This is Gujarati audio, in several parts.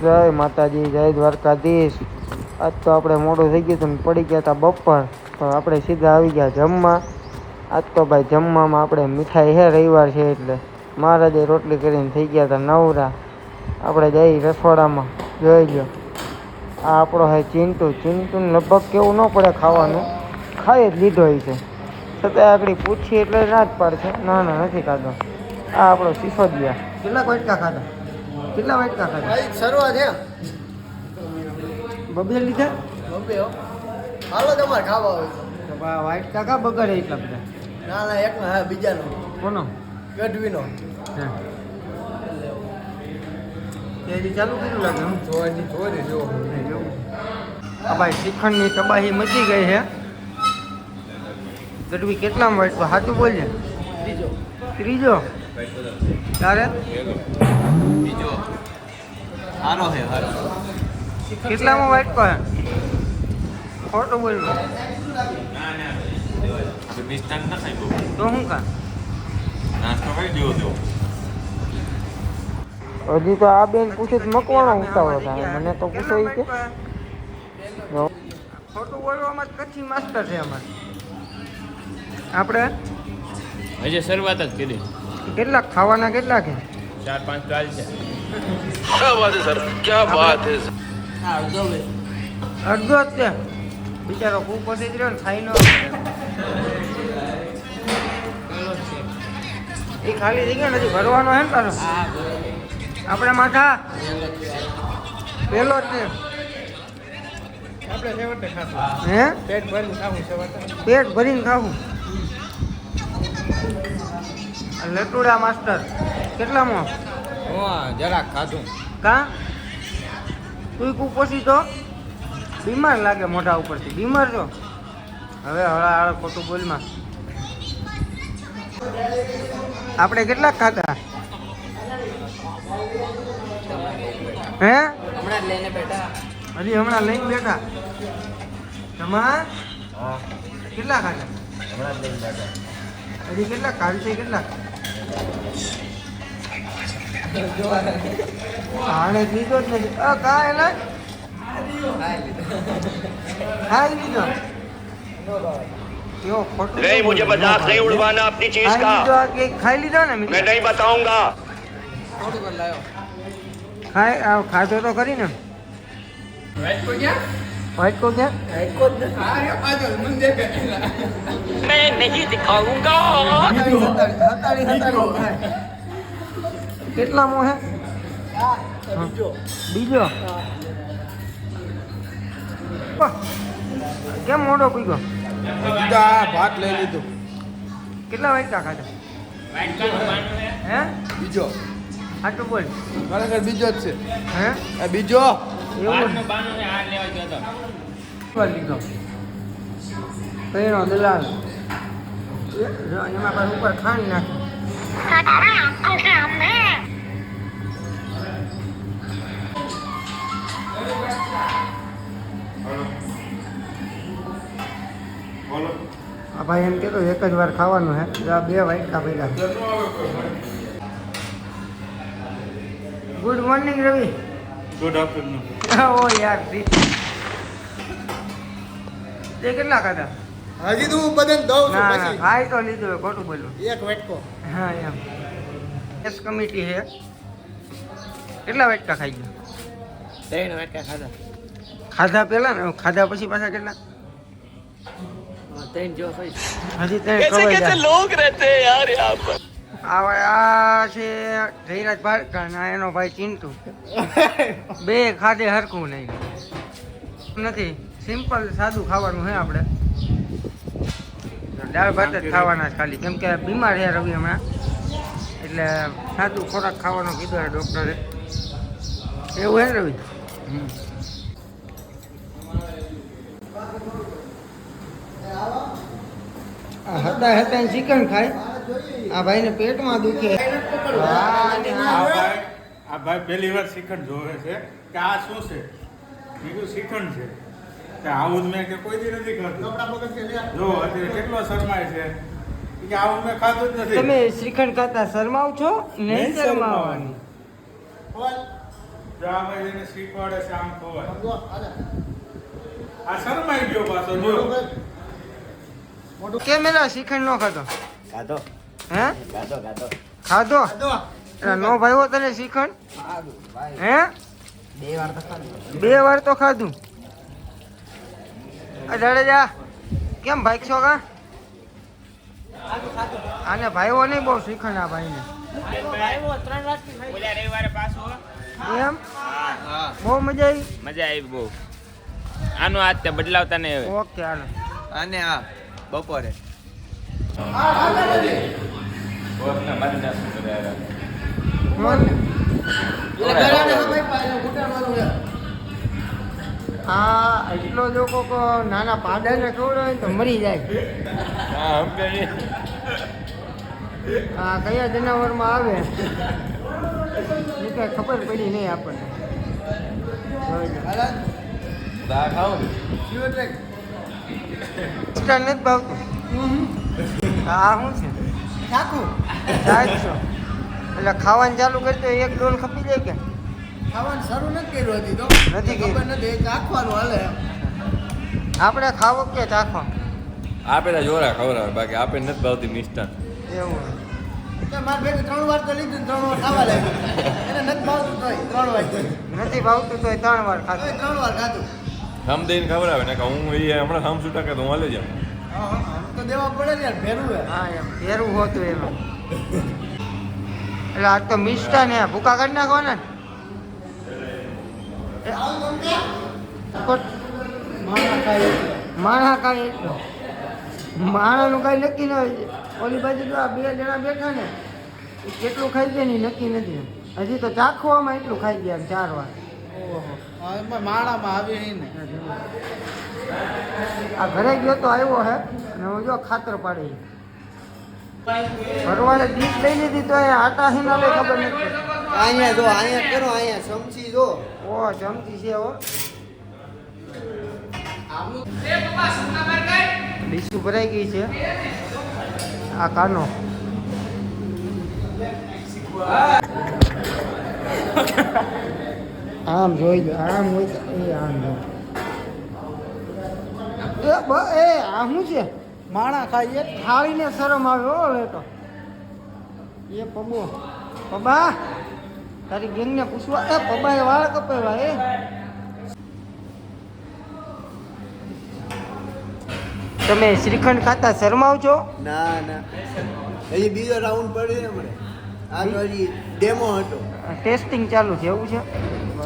જય માતાજી, જય દ્વારકાધીશ. આજ તો આપણે મોડું થઈ ગયું હતું, પડી ગયા હતા બપોર, તો આપણે સીધા આવી ગયા જમવા. આજ તો ભાઈ જમવામાં આપણે મીઠાઈ છે, રવિવાર છે એટલે મહારાજે રોટલી કરીને થઈ ગયા હતા નવરા. આપણે જઈ રસોડામાં જોઈ લો. આ આપણો હે ચિંટુને લગભગ કેવું ન પડે ખાવાનું, ખાઈ જ લીધો હોય છે. છતાં આગળ પૂછી એટલે ના જ પાડશે, ના નથી ખાધો. આ આપણો સિસોદિયા. કેટલા વાટકા ખાધા? કેટલા વાટકા ખાધા? શરૂઆત છે. બબે લીધા? બબે હાલો તમારે ખાવા હોય તો વાટકા કા બગડે એટલા બધા? ના એકનો હા બીજાનો. કોનો? ગઢવીનો. તેજી ચાલુ કર્યું લાગે. હું જોઈ જો. આ ભાઈ શ્રીખંડની તબાહી મચી ગઈ છે. ગઢવી કેટલામાં વાટકો? સાચું બોલજે. ત્રીજો. તારે બીજો હારો હે હારો. કેટલામાં વાટકો હે? ખોટું બોલવું. તો શું કા હજી તો આ બેન પૂછે મકવાનો ઉતાવળો થાય. મને તો પૂછો ઈ કે ખોટું બોલવામાં જ કચ્છી માસ્ટર છે અમારે. આપણે હજી શરૂઆત જ કરી. કેટલાક ખાવાના કેટલા છે? 4-5 દાલ છે. क्या बात है सर, क्या बात है सर. અડધો જ છે બિચારો. ખૂબ પછી જ રહ્યો ને ખાઈ નો એ ખાલી થઈ ગયો નથી ભરવાનો હે ને તારો. આપણે માથા પેલો જ છે. આપણે છેવટે ખાશું. હે પેટ ભરીને ખાવું છેવટે. પેટ ભરીને ખાવું. લટુડા માસ્ટર કેટલામાં? જરાક ખાધું. કા તું કુપોષી તો બીમાર લાગે મોઢા ઉપરથી. બીમાર છો હવે હળા ખોટું બોલમાં. આપણે કેટલાક ખાતા? હે હમણાં લઈને બેઠા. હજી હમણાં લઈને બેઠા. તમા કેટલા ખાતા? હમણાં લઈને બેઠા. હજી કેટલા કાઢશે? કેટલા હાણે લીધો જ નથી. કા એલા ખાઈ લીધો. કેવો ખોટું. नहीं, मुझे मजाक नहीं उड़वाना अपनी चीज ખાઈ का. લીધો કે ખાઈ લીધો ને मैं नहीं बताऊंगा. થોડું કર લાયો. ખાધો તો ખરી ને. વાટકો ક્યાં? વાટકો ક્યાં? વાટકો જ નથી. આ રે પાછળ મને દેખાય. मैं नहीं दिखाऊंगा. કેટલામો હે? બીજો. કેમ મોઢો પીગો? ભાત લઈ લીધું. કેટલા વાટકા ખાધા? હે બીજો. આટલું બોલ. ખરેખર બીજો જ છે. હે આ બીજો. એવું લીધો કઈનો દલાલ. એમાં પાછું ઉપર ખાંડ નાખી. આ ભાઈ એમ કહેતો એક જ વાર ખાવાનું હે. આ 2 વાટકા પહેલા. Good morning Ravi. Good afternoon. ઓ યાર તે કેટલા ખાધા? હજી તું બધાને દઉં છું ના પછી. ખાઈ તો લીધું હોય, ખોટું બોલું. એક વાટકો. હા એમ એસ કમિટી છે. કેટલા વાટકા ખાઈ ગયા? 3 વાટકા ખાધા. ખાધા પહેલા ને ખાધા પછી પાછા કેટલા? 3 જો થઈ. હજી 3 कैसे ખવાઈ कैसे ગયા. लोग रहते हैं यार यहाँ पर. આ છે જયરાજ ભારકા ના એનો ભાઈ ચિંટુ. 2 ખાધે હરખું નહીં નથી. સિમ્પલ સાદું ખાવાનું છે. આપણે દાળ ભાત જ ખાવાના છે ખાલી, કેમ કે બીમાર છે રવિ હમણાં, એટલે સાદું ખોરાક ખાવાનો કીધું ડૉક્ટરે. એવું હે ને રવિ? હતા ચિકન ખાય. આ ભાઈને પેટમાં દુખે. આ ભાઈ પહેલી વાર શ્રીખંડ જોવે છે કે આ શું છે. બીજું શ્રીખંડ છે કે આવું જ મેં કે કોઈ દી નથી ખાધું. જો અત્યારે કેટલો શરમાય છે કે આવું મેં ખાધું જ નથી. તમે શ્રીખંડ ખાતા શરમાવ છો? નહીં શરમાવવાની. જો આ ભાઈ એને શીખવાડે છે આમ ખવાય. આ શરમાઈ ગયો પાછો જો. કેમ એલા શ્રીખંડ નો ખાતો ગાધો હે ગાધો ગાધો ખાધો એલા નો ભાઈઓ તને શ્રીખંડ હે 2 વાર તો ખાધું. જાડેજા કેમ ભાઈ છો કા આને ભાઈઓ નહીં બહુ શ્રીખંડ આ ભાઈને એમ બહુ મજા આવી. મજા આવી બહુ. આનું આજ તે બદલાવતા નહીં હવે. ઓકે હાલો અને આ બપોરે આ એટલો જો કોક નાના પાડાને ખવડાવે તો મરી જાય. આ કયા જનાવરમાં આવે એ કઈ ખબર પડી નહીં આપણને. મિષ્ટાન નથી ભાવતું. આ શું છે ચાખું ચાખશો એટલે ખાવાનું ચાલુ કરતો એક ડોલ ખપી જાય કે ખાવાનું શરૂ નથી કર્યું હજી તો નથી કર્યું. ખબર નથી ચાખવાનું હાલે આપણે ખાવો કે ચાખો આપે તો જોરા ખવડાવે બાકી આપે નથી ભાવતી મિષ્ટાન. એવું મારે ભેગું 3 વાર તો લીધું 3 વાર ખાવા લાગ્યું એને નથી ભાવતું તોય 3 વાર નથી ભાવતું તો 3 વાર ખાધું. 3 વાર ખાધું હમ દઈને ખવડાવે ને કે હું એ હમણાં હમ છૂટા કે તો હું હાલે જાઉં. તો દેવા પડે ને યાર ભેરું હે હા એમ ફેરવું હોતું એમાં. એટલે આજ તો મિષ્ટાન હે ભૂકા કાઢી નાખવાના ને. માણા કાંઈ એટલો માણાનું કાંઈ નક્કી ન હોય. ઓલી બાજુ જો આ 2 જણા બેઠા ને એ કેટલું ખાઈ જાય ને ઈ નક્કી નથી. હજી તો ચાખવામાં એટલું ખાઈ ગયા 4 વાર. એમાં માળામાં આવી ને આ ઘરે ગયો તો આવ્યો હે અને હું જો ખાતર પાડી ભરવાડે ડીશ લઈ લીધી તો એ આટા હિના લે ખબર નથી. અહીંયા જો અહીંયા કરો અહીંયા સમસી જો ઓ જમતી છે હો. ડીશું ભરાઈ ગઈ છે. આ કાનો આમ જોઈ લો આમ હોય તો એ આમ જો એ આ શું છે માણા ખાઈએ થાળીને શરમ આવે હો લેતો એ પબો પબા તારી ગેંગને પૂછવા એ પબાએ વાળ કપાવ્યા એ તમે શ્રીખંડ ખાતા શરમાવ છો? ના ના હજી બીજો રાઉન્ડ પડ્યો હમણે આ તો હજી ડેમો હતો ટેસ્ટિંગ ચાલુ છે એવું છે.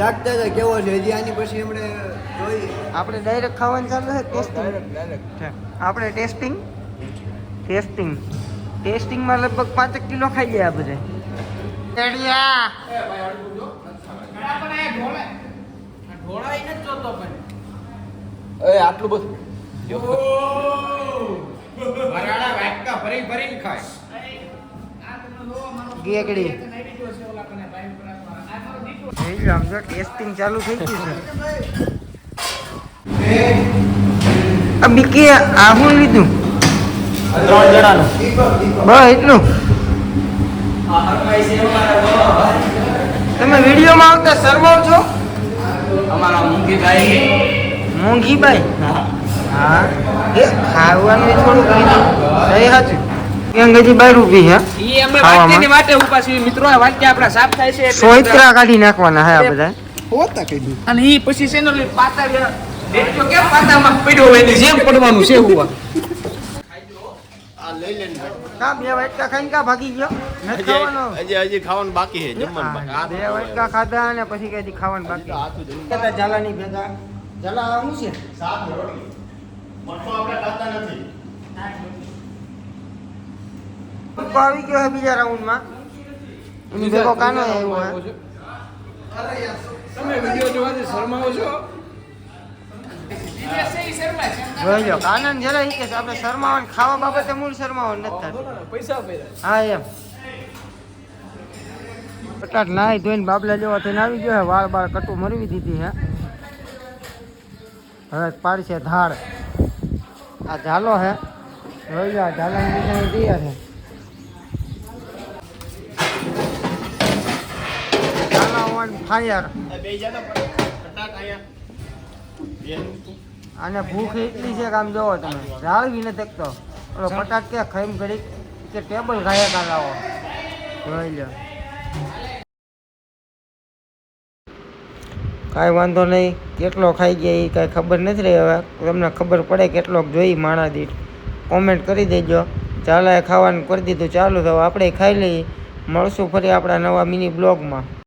ચાખતા હતા કેવો છે હજી આની પછી હમણે જોઈ આપણે ડાયરેક્ટ ખાવાનું ચાલુ છે ટેસ્ટિંગ. આપણે ટેસ્ટિંગમાં લગભગ 5 કિલો ખાઈ ગયા બધે. આટલું બધું ગેગડી ટેસ્ટિંગ ચાલુ થઈ ગયું છે. બીકે આ હું લીધું 3 જણાનું બસ એટલું. તમે વિડીયોમાં આવતા શરમાવ છો? મોંઘીબાઈ હા એ ખાવાનું એ થોડુંક કીધું સહી સાચું. અંગ્રેજી 12 રૂપિયા હે ઈ અમે વાટકીની વાટે ઊભા છીએ મિત્રો. આ વાટકી આપણા સાફ થાય છે એટલે સોયત્રા કાઢી નાખવાના હે આ બધા. હોતા કીધું અને ઈ પછી છે ને પાતા દેખજો કેમ પાતામાં પડ્યો હોય એની જેમ પડવાનું છે હુવા. આ લઈ લેને કા 2 વાટકા ખાઈને કા ભાગી ગયો? નથી ખાવાનો. હજી ખાવાનું બાકી છે જમવાનું હા, 2 વાટકા ખાધા અને પછી કઈ ખાવાનું બાકી. કેતા ઝાલાની ભેગા ઝાલા શું છે? પપ્પા આવી ગયો છે બીજા રાઉન્ડમાં. એની ભેગો કાનો આવ્યો હે. તમે વિડિયો જોવાથી શરમાવો છો? જોઈ લો કાનન જરા ઈ કે આપણે શરમાવાનું ખાવા બાબતે મૂળ શરમાવાનું નથી થતું. પૈસા પહેલા હા એમ પટાટ નાઈ ધોઈને બાબલા જેવા થઈને આવી ગયો હે. વાળ બાળ કટું મરવી દીધી હે. હવે પાડશે ધાડ. આ ઝાલો હે જોઈ લો. આ ઝાલાની નિશાની તૈયાર છે. ઝાલા હોવાની ફાયર અને ભૂખ એટલી છે કે આમ જોવો તમે જાળવી નથી શકતો ઓલો પટાટ કે ખાઈને ઘડી કે ટેબલ ગાયા કા લાવો જોઈ લો કાંઈ વાંધો નહીં કેટલો ખાઈ ગયા એ કાંઈ ખબર નથી રહી હવે તમને ખબર પડે કેટલોક જોઈ માણા દીઠ કોમેન્ટ કરી દેજો ચાલે ખાવાનું કરી દીધું ચાલુ તો આપણે ખાઈ લઈએ મળશું ફરી આપણા નવા મિની બ્લોગમાં